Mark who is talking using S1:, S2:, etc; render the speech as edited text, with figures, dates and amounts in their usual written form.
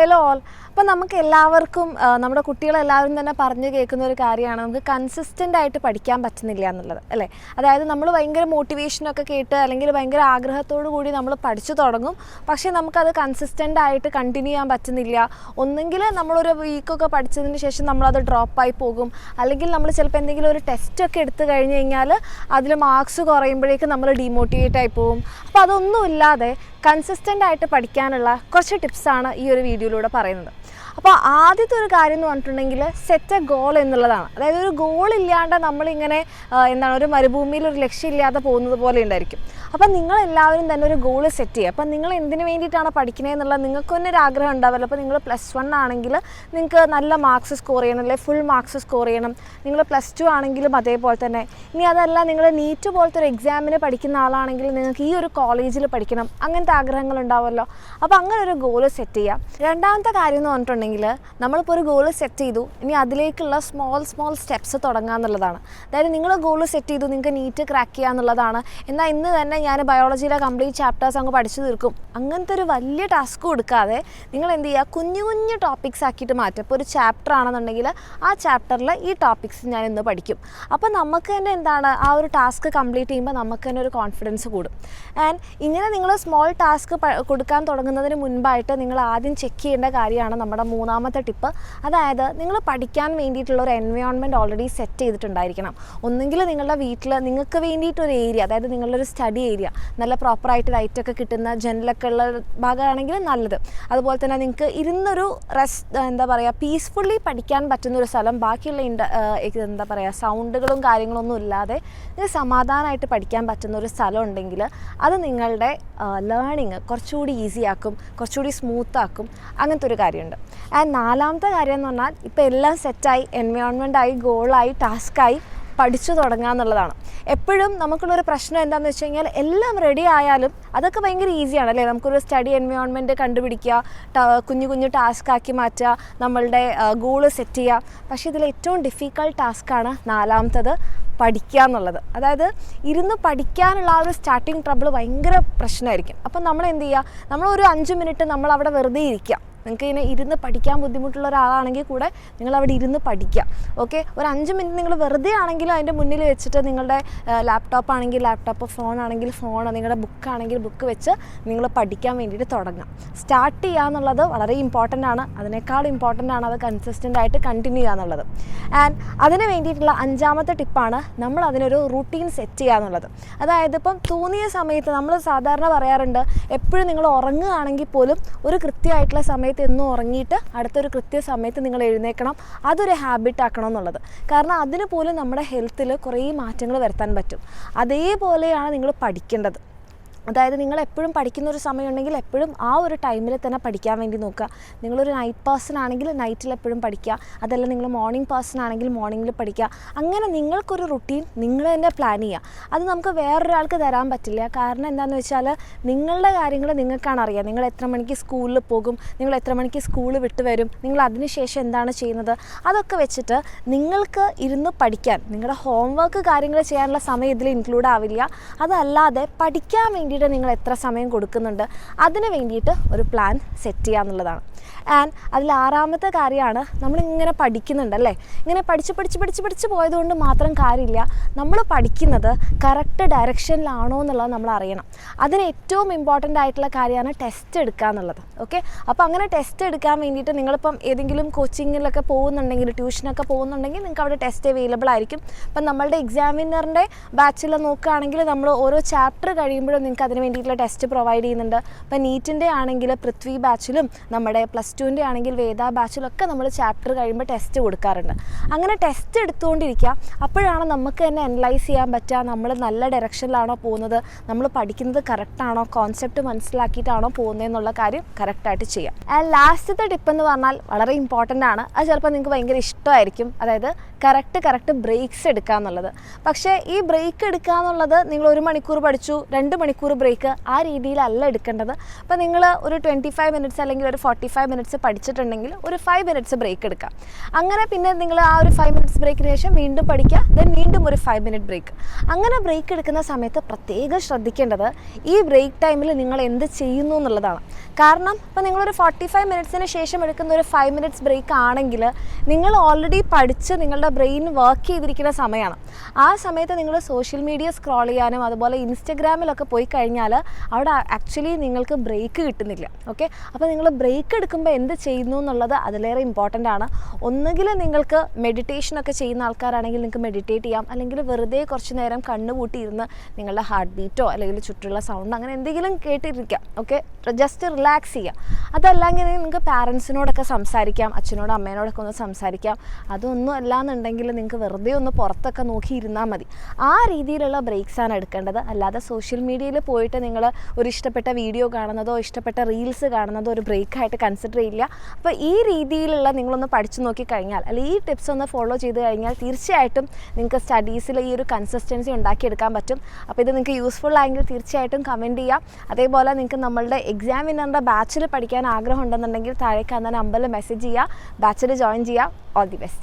S1: Hello all. അപ്പോൾ നമുക്ക് എല്ലാവർക്കും നമ്മുടെ കുട്ടികളെല്ലാവരും തന്നെ പറഞ്ഞു കേൾക്കുന്ന ഒരു കാര്യമാണ് നമുക്ക് കൺസിസ്റ്റൻ്റ് ആയിട്ട് പഠിക്കാൻ പറ്റുന്നില്ല എന്നുള്ളത് അല്ലേ. അതായത് നമ്മൾ ഭയങ്കര മോട്ടിവേഷനൊക്കെ കേട്ട് അല്ലെങ്കിൽ ഭയങ്കര ആഗ്രഹത്തോടു കൂടി നമ്മൾ പഠിച്ചു തുടങ്ങും, പക്ഷേ നമുക്കത് കൺസിസ്റ്റൻ്റ് ആയിട്ട് കണ്ടിന്യൂ ചെയ്യാൻ പറ്റുന്നില്ല. ഒന്നെങ്കിൽ നമ്മളൊരു വീക്കൊക്കെ പഠിച്ചതിന് ശേഷം നമ്മളത് ഡ്രോപ്പായി പോകും, അല്ലെങ്കിൽ നമ്മൾ ചിലപ്പോൾ എന്തെങ്കിലും ഒരു ടെസ്റ്റൊക്കെ എടുത്തു കഴിഞ്ഞ് കഴിഞ്ഞാൽ അതിൽ മാർക്സ് കുറയുമ്പോഴേക്കും നമ്മൾ ഡീമോട്ടിവേറ്റ് ആയി പോകും. അപ്പോൾ അതൊന്നുമില്ലാതെ കൺസിസ്റ്റൻ്റ് ആയിട്ട് പഠിക്കാനുള്ള കുറച്ച് ടിപ്സാണ് ഈ ഒരു വീഡിയോയിലൂടെ പറയുന്നത്. അപ്പോൾ ആദ്യത്തെ ഒരു കാര്യം എന്ന് പറഞ്ഞിട്ടുണ്ടെങ്കിൽ സെറ്റ് എ ഗോൾ എന്നുള്ളതാണ്. അതായത് ഒരു ഗോൾ ഇല്ലാണ്ട് നമ്മളിങ്ങനെ ഒരു മരുഭൂമിയിൽ ഒരു ലക്ഷ്യമില്ലാതെ പോകുന്നത് പോലെ ഉണ്ടായിരിക്കും. അപ്പം നിങ്ങളെല്ലാവരും തന്നെ ഒരു ഗോൾ സെറ്റ് ചെയ്യുക. അപ്പം നിങ്ങൾ എന്തിനു വേണ്ടിയിട്ടാണ് പഠിക്കുന്നത് എന്നുള്ളത് നിങ്ങൾക്ക് തന്നെ ഒരു ആഗ്രഹം ഉണ്ടാവില്ല. അപ്പോൾ നിങ്ങൾ +1 ആണെങ്കിൽ നിങ്ങൾക്ക് നല്ല മാർക്സ് സ്കോർ ചെയ്യണം, അല്ലെങ്കിൽ ഫുൾ മാർക്സ് സ്കോർ ചെയ്യണം. നിങ്ങൾ +2 ആണെങ്കിലും അതേപോലെ തന്നെ. ഇനി അതല്ല നിങ്ങൾ നീറ്റ് പോലത്തെ ഒരു എക്സാമിന് പഠിക്കുന്ന ആളാണെങ്കിൽ നിങ്ങൾക്ക് ഈ ഒരു കോളേജിൽ പഠിക്കണം, അങ്ങനത്തെ ആഗ്രഹങ്ങൾ ഉണ്ടാവുമല്ലോ. അപ്പോൾ അങ്ങനെ ഒരു ഗോൾ സെറ്റ് ചെയ്യാം. രണ്ടാമത്തെ കാര്യം എന്ന് പറഞ്ഞിട്ടുണ്ടെങ്കിൽ നമ്മളിപ്പോൾ ഒരു ഗോൾ സെറ്റ് ചെയ്തു, ഇനി അതിലേക്കുള്ള സ്മോൾ സ്റ്റെപ്സ് തുടങ്ങുക എന്നുള്ളതാണ്. അതായത് നിങ്ങൾ ഗോൾ സെറ്റ് ചെയ്തു, നിങ്ങൾക്ക് നീറ്റ് ക്രാക്ക് ചെയ്യുക എന്നുള്ളതാണ്. എന്നാൽ ഇന്ന് തന്നെ ഞാൻ ബയോളജിയിലെ കംപ്ലീറ്റ് ചാപ്റ്റേഴ്സ് അങ്ങ് പഠിച്ചു തീർക്കും, അങ്ങനത്തെ ഒരു വലിയ ടാസ്ക് കൊടുക്കാതെ നിങ്ങൾ എന്ത് ചെയ്യുക, കുഞ്ഞു ടോപ്പിക്സ് ആക്കിയിട്ട് മാറ്റുക. ഇപ്പോൾ ഒരു ചാപ്റ്റർ ആണെന്നുണ്ടെങ്കിൽ ആ ചാപ്റ്ററിൽ ഈ ടോപ്പിക്സ് ഞാൻ ഇന്ന് പഠിക്കും. അപ്പോൾ നമുക്ക് തന്നെ എന്താണ് ആ ഒരു ടാസ്ക് കംപ്ലീറ്റ് ചെയ്യുമ്പോൾ നമുക്ക് തന്നെ ഒരു കോൺഫിഡൻസ് കൂടും. ആൻഡ് ഇങ്ങനെ നിങ്ങൾ സ്മോൾ ടാസ്ക് കൊടുക്കാൻ തുടങ്ങുന്നതിന് മുൻപായിട്ട് നിങ്ങൾ ആദ്യം ചെക്ക് ചെയ്യേണ്ട കാര്യമാണ് നമ്മുടെ മൂന്നാമത്തെ ടിപ്പ്. അതായത് നിങ്ങൾ പഠിക്കാൻ വേണ്ടിയിട്ടുള്ള ഒരു എൻവയോൺമെൻറ്റ് ഓൾറെഡി സെറ്റ് ചെയ്തിട്ടുണ്ടായിരിക്കണം. ഒന്നെങ്കിൽ നിങ്ങളുടെ വീട്ടിൽ നിങ്ങൾക്ക് വേണ്ടിയിട്ടൊരു ഏരിയ, അതായത് നിങ്ങളുടെ ഒരു സ്റ്റഡി ഏരിയ, നല്ല പ്രോപ്പറായിട്ട് ലൈറ്റൊക്കെ കിട്ടുന്ന ജനലൊക്കെ ഉള്ള ഭാഗമാണെങ്കിൽ നല്ലത്. അതുപോലെ തന്നെ നിങ്ങൾക്ക് ഇരുന്നൊരു പീസ്ഫുള്ളി പഠിക്കാൻ പറ്റുന്നൊരു സ്ഥലം, ബാക്കിയുള്ള സൗണ്ടുകളും കാര്യങ്ങളൊന്നും ഇല്ലാതെ നിങ്ങൾക്ക് സമാധാനമായിട്ട് പഠിക്കാൻ പറ്റുന്ന ഒരു സ്ഥലം ഉണ്ടെങ്കിൽ അത് നിങ്ങളുടെ ലേണിങ് കുറച്ചുകൂടി ഈസി ആക്കും, കുറച്ചുകൂടി സ്മൂത്താക്കും. അങ്ങനത്തെ ഒരു കാര്യമുണ്ട്. ആൻഡ് നാലാമത്തെ കാര്യം എന്ന് പറഞ്ഞാൽ ഇപ്പോൾ എല്ലാം സെറ്റായി, എൻവയോൺമെൻറ്റായി, ഗോളായി, ടാസ്ക്കായി, പഠിച്ചു തുടങ്ങുക എന്നുള്ളതാണ്. എപ്പോഴും നമുക്കുള്ളൊരു പ്രശ്നം എന്താണെന്ന് വെച്ച് കഴിഞ്ഞാൽ എല്ലാം റെഡി ആയാലും അതൊക്കെ ഭയങ്കര ഈസിയാണ് അല്ലേ. നമുക്കൊരു സ്റ്റഡി എൻവയോൺമെൻറ്റ് കണ്ടുപിടിക്കുക, കുഞ്ഞു ടാസ്ക് ആക്കി മാറ്റുക, നമ്മളുടെ ഗോള് സെറ്റ് ചെയ്യുക. പക്ഷേ ഇതിൽ ഏറ്റവും ഡിഫിക്കൽട്ട് ടാസ്ക്കാണ് നാലാമത്തത്, പഠിക്കുക എന്നുള്ളത്. അതായത് ഇരുന്ന് പഠിക്കാനുള്ള ആ ഒരു സ്റ്റാർട്ടിങ് ട്രബിൾ ഭയങ്കര പ്രശ്നമായിരിക്കും. അപ്പം നമ്മൾ എന്ത് ചെയ്യുക, നമ്മളൊരു 5 മിനിറ്റ് നമ്മളവിടെ വെറുതെ ഇരിക്കുക. നിങ്ങൾക്ക് ഇങ്ങനെ ഇരുന്ന് പഠിക്കാൻ ബുദ്ധിമുട്ടുള്ള ഒരാളാണെങ്കിൽ കൂടെ നിങ്ങളവിടെ ഇരുന്ന് പഠിക്കുക. ഓക്കെ, ഒരു 5 മിനിറ്റ് നിങ്ങൾ വെറുതെ ആണെങ്കിലും അതിൻ്റെ മുന്നിൽ വെച്ചിട്ട് നിങ്ങളുടെ ലാപ്ടോപ്പ് ആണെങ്കിൽ ലാപ്ടോപ്പ്, ഫോൺ ആണെങ്കിൽ ഫോൺ, നിങ്ങളുടെ ബുക്കാണെങ്കിൽ ബുക്ക് വെച്ച് നിങ്ങൾ പഠിക്കാൻ വേണ്ടിയിട്ട് തുടങ്ങാം. സ്റ്റാർട്ട് ചെയ്യുക എന്നുള്ളത് വളരെ ഇമ്പോർട്ടൻ്റ് ആണ്. അതിനേക്കാൾ ഇമ്പോർട്ടൻ്റ് ആണ് അത് കൺസിസ്റ്റൻ്റ് ആയിട്ട് കണ്ടിന്യൂ ചെയ്യുക എന്നുള്ളത്. ആൻഡ് അതിന് വേണ്ടിയിട്ടുള്ള 5ാമത്തെ ടിപ്പാണ് നമ്മൾ അതിനൊരു റൂട്ടീൻ സെറ്റ് ചെയ്യുക എന്നുള്ളത്. അതായത് ഇപ്പം തോന്നിയ സമയത്ത് നമ്മൾ സാധാരണ പറയാറുണ്ട്, എപ്പോഴും നിങ്ങൾ ഉറങ്ങുകയാണെങ്കിൽ പോലും ഒരു കൃത്യമായിട്ടുള്ള സമയത്ത് എന്നും ഉറങ്ങിയിട്ട് അടുത്തൊരു കൃത്യസമയത്ത് നിങ്ങൾ എഴുന്നേക്കണം. അതൊരു ഹാബിറ്റ് ആക്കണം എന്നുള്ളത്. കാരണം അതിന് പോലും നമ്മുടെ ഹെൽത്തിൽ കുറേ മാറ്റങ്ങൾ വരുത്താൻ പറ്റും. അതേപോലെയാണ് നിങ്ങൾ പഠിക്കേണ്ടത്. അതായത് നിങ്ങൾ എപ്പോഴും പഠിക്കുന്ന ഒരു സമയമുണ്ടെങ്കിൽ എപ്പോഴും ആ ഒരു ടൈമിൽ തന്നെ പഠിക്കാൻ വേണ്ടി നോക്കുക. നിങ്ങളൊരു നൈറ്റ് പേഴ്സൺ ആണെങ്കിൽ നൈറ്റിൽ എപ്പോഴും പഠിക്കുക, അതല്ല നിങ്ങൾ മോർണിംഗ് പേഴ്സൺ ആണെങ്കിൽ മോർണിംഗിൽ പഠിക്കുക. അങ്ങനെ നിങ്ങൾക്കൊരു റുട്ടീൻ നിങ്ങൾ തന്നെ പ്ലാൻ ചെയ്യുക. അത് നമുക്ക് വേറൊരാൾക്ക് തരാൻ പറ്റില്ല. കാരണം എന്താണെന്ന് വെച്ചാൽ നിങ്ങളുടെ കാര്യങ്ങൾ നിങ്ങൾക്കാണ് അറിയുക. നിങ്ങൾ എത്ര മണിക്ക് സ്കൂളിൽ പോകും, നിങ്ങൾ എത്ര മണിക്ക് സ്കൂൾ വിട്ട് വരും, നിങ്ങൾ അതിനുശേഷം എന്താണ് ചെയ്യുന്നത്, അതൊക്കെ വെച്ചിട്ട് നിങ്ങൾക്ക് ഇരുന്ന് പഠിക്കാൻ, നിങ്ങളുടെ ഹോംവർക്ക് കാര്യങ്ങൾ ചെയ്യാനുള്ള സമയം ഇതിൽ ഇൻക്ലൂഡ് ആവില്ല. അതല്ലാതെ പഠിക്കാൻ വേണ്ടി നിങ്ങൾ എത്ര സമയം കൊടുക്കുന്നുണ്ട് അതിന് വേണ്ടിയിട്ട് ഒരു പ്ലാൻ സെറ്റ് ചെയ്യുക എന്നുള്ളതാണ്. ആൻഡ് അതിൽ 6ാമത്തെ കാര്യമാണ്, നമ്മളിങ്ങനെ പഠിക്കുന്നുണ്ടല്ലേ, ഇങ്ങനെ പഠിച്ച് പോയതുകൊണ്ട് മാത്രം കാര്യമില്ല. നമ്മൾ പഠിക്കുന്നത് കറക്റ്റ് ഡയറക്ഷനിലാണോ എന്നുള്ളത് നമ്മൾ അറിയണം. അതിന് ഏറ്റവും ഇമ്പോർട്ടൻ്റ് ആയിട്ടുള്ള കാര്യമാണ് ടെസ്റ്റ് എടുക്കുക എന്നുള്ളത്. ഓക്കെ, അപ്പോൾ അങ്ങനെ ടെസ്റ്റ് എടുക്കാൻ വേണ്ടിയിട്ട് നിങ്ങളിപ്പം ഏതെങ്കിലും കോച്ചിങ്ങിലൊക്കെ പോകുന്നുണ്ടെങ്കിൽ, ട്യൂഷനൊക്കെ പോകുന്നുണ്ടെങ്കിൽ നിങ്ങൾക്ക് അവിടെ ടെസ്റ്റ് അവൈലബിൾ ആയിരിക്കും. ഇപ്പം നമ്മളുടെ എക്സാമിനറിൻ്റെ ബാച്ചിൽ നോക്കുകയാണെങ്കിൽ നമ്മൾ ഓരോ ചാപ്റ്റർ കഴിയുമ്പോഴും നിങ്ങൾക്ക് അതിന് വേണ്ടിയിട്ടുള്ള ടെസ്റ്റ് പ്രൊവൈഡ് ചെയ്യുന്നുണ്ട്. ഇപ്പം നീറ്റിൻ്റെ ആണെങ്കിൽ പൃഥ്വി ബാച്ചിലും നമ്മുടെ +2ൻ്റെ ആണെങ്കിൽ വേദ ബാച്ചിലൊക്കെ നമ്മൾ ചാപ്റ്റർ കഴിയുമ്പോൾ ടെസ്റ്റ് കൊടുക്കാറുണ്ട്. അങ്ങനെ ടെസ്റ്റ് എടുത്തുകൊണ്ടിരിക്കുക. അപ്പോഴാണ് നമുക്ക് തന്നെ അനലൈസ് ചെയ്യാൻ പറ്റുക, നമ്മൾ നല്ല ഡയറക്ഷനിലാണോ പോകുന്നത്, നമ്മൾ പഠിക്കുന്നത് കറക്റ്റാണോ, കോൺസെപ്റ്റ് മനസ്സിലാക്കിയിട്ടാണോ പോകുന്നതെന്നുള്ള കാര്യം കറക്റ്റായിട്ട് ചെയ്യാം. ആൻഡ് ലാസ്റ്റത്തെ ടിപ്പ് എന്ന് പറഞ്ഞാൽ വളരെ ഇമ്പോർട്ടൻ്റ് ആണ്. അത് ചിലപ്പോൾ നിങ്ങൾക്ക് ഭയങ്കര ഇഷ്ടമായിരിക്കും. അതായത് കറക്റ്റ് ബ്രേക്സ് എടുക്കുക എന്നുള്ളത്. പക്ഷേ ഈ ബ്രേക്ക് എടുക്കുക എന്നുള്ളത് നിങ്ങൾ 1 മണിക്കൂർ പഠിച്ചു, 2 മണിക്കൂർ ബ്രേക്ക്, ആ രീതിയിലല്ല എടുക്കേണ്ടത്. അപ്പോൾ നിങ്ങൾ ഒരു 25 മിനിറ്റ്സ് അല്ലെങ്കിൽ ഒരു 45 മിനിറ്റ്സ് പഠിച്ചിട്ടുണ്ടെങ്കിൽ ഒരു 5 മിനിറ്റ്സ് ബ്രേക്ക് എടുക്കാം. അങ്ങനെ പിന്നെ നിങ്ങൾ ആ ഒരു 5 മിനിറ്റ്സ് ബ്രേക്കിന് ശേഷം വീണ്ടും പഠിക്കുക, ദെൻ വീണ്ടും ഒരു 5 മിനിറ്റ് ബ്രേക്ക്. അങ്ങനെ ബ്രേക്ക് എടുക്കുന്ന സമയത്ത് പ്രത്യേകം ശ്രദ്ധിക്കേണ്ടത് ഈ ബ്രേക്ക് ടൈമിൽ നിങ്ങൾ എന്ത് ചെയ്യുന്നു എന്നുള്ളതാണ്. കാരണം ഇപ്പോൾ നിങ്ങളൊരു 45 മിനിറ്റ്സിന് ശേഷം എടുക്കുന്ന ഒരു 5 മിനിറ്റ്സ് ബ്രേക്ക് ആണെങ്കിൽ നിങ്ങൾ ഓൾറെഡി പഠിച്ച് നിങ്ങളുടെ ബ്രെയിൻ വർക്ക് ചെയ്തിരിക്കുന്ന സമയമാണ്. ആ സമയത്ത് നിങ്ങൾ സോഷ്യൽ മീഡിയ സ്ക്രോൾ ചെയ്യാനും അതുപോലെ ഇൻസ്റ്റഗ്രാമിലൊക്കെ പോയി കഴിഞ്ഞാൽ അവിടെ ആക്ച്വലി നിങ്ങൾക്ക് ബ്രേക്ക് കിട്ടുന്നില്ല. ഓക്കെ, അപ്പോൾ നിങ്ങൾ ബ്രേക്ക് എടുക്കുമ്പോൾ എന്ത് ചെയ്യുന്നു എന്നുള്ളത് അതിലേറെ ഇമ്പോർട്ടൻ്റ് ആണ്. ഒന്നുകിൽ നിങ്ങൾക്ക് മെഡിറ്റേഷനൊക്കെ ചെയ്യുന്ന ആൾക്കാരാണെങ്കിൽ നിങ്ങൾക്ക് മെഡിറ്റേറ്റ് ചെയ്യാം, അല്ലെങ്കിൽ വെറുതെ കുറച്ച് നേരം കണ്ണുപൂട്ടിയിരുന്ന് നിങ്ങളുടെ ഹാർട്ട് ബീറ്റോ അല്ലെങ്കിൽ ചുറ്റുള്ള സൗണ്ട് അങ്ങനെ എന്തെങ്കിലും കേട്ടിരിക്കാം. ഓക്കെ, ജസ്റ്റ് റിലാക്സ് ചെയ്യാം. അതല്ലെങ്കിൽ നിങ്ങൾക്ക് പാരൻസിനോടൊക്കെ സംസാരിക്കാം, അച്ഛനോടും അമ്മേനോടൊക്കെ ഒന്ന് സംസാരിക്കാം. അതൊന്നും അല്ലാന്നുണ്ടെങ്കിൽ നിങ്ങൾക്ക് വെറുതെ ഒന്ന് പുറത്തൊക്കെ നോക്കിയിരുന്നാൽ മതി. ആ രീതിയിലുള്ള ബ്രേക്സാണ് എടുക്കേണ്ടത്. അല്ലാതെ സോഷ്യൽ മീഡിയയിൽ പോയിട്ട് നിങ്ങൾ ഒരു ഇഷ്ടപ്പെട്ട വീഡിയോ കാണുന്നതോ ഇഷ്ടപ്പെട്ട റീൽസ് കാണുന്നതോ ഒരു ബ്രേക്കായിട്ട് കൺസിഡർ ചെയ്യില്ല. അപ്പോൾ ഈ രീതിയിലുള്ള നിങ്ങളൊന്ന് പഠിച്ചു നോക്കിക്കഴിഞ്ഞാൽ, അല്ലെങ്കിൽ ഈ ടിപ്സ് ഒന്ന് ഫോളോ ചെയ്ത് കഴിഞ്ഞാൽ തീർച്ചയായിട്ടും നിങ്ങൾക്ക് സ്റ്റഡീസിൽ ഈ ഒരു കൺസിസ്റ്റൻസി ഉണ്ടാക്കിയെടുക്കാൻ പറ്റും. അപ്പോൾ ഇത് നിങ്ങൾക്ക് യൂസ്ഫുൾ ആയെങ്കിൽ തീർച്ചയായിട്ടും കമൻറ്റ് ചെയ്യാം. അതേപോലെ നിങ്ങൾക്ക് നമ്മളുടെ എക്സാം വിന്നറിൻ്റെ ബാച്ചിൽ പഠിക്കാൻ ആഗ്രഹം ഉണ്ടെന്നുണ്ടെങ്കിൽ താഴെ കാണുന്ന നമ്പറിൽ മെസ്സേജ് ചെയ്യുക, ബാച്ചിൽ ജോയിൻ ചെയ്യുക. All the best.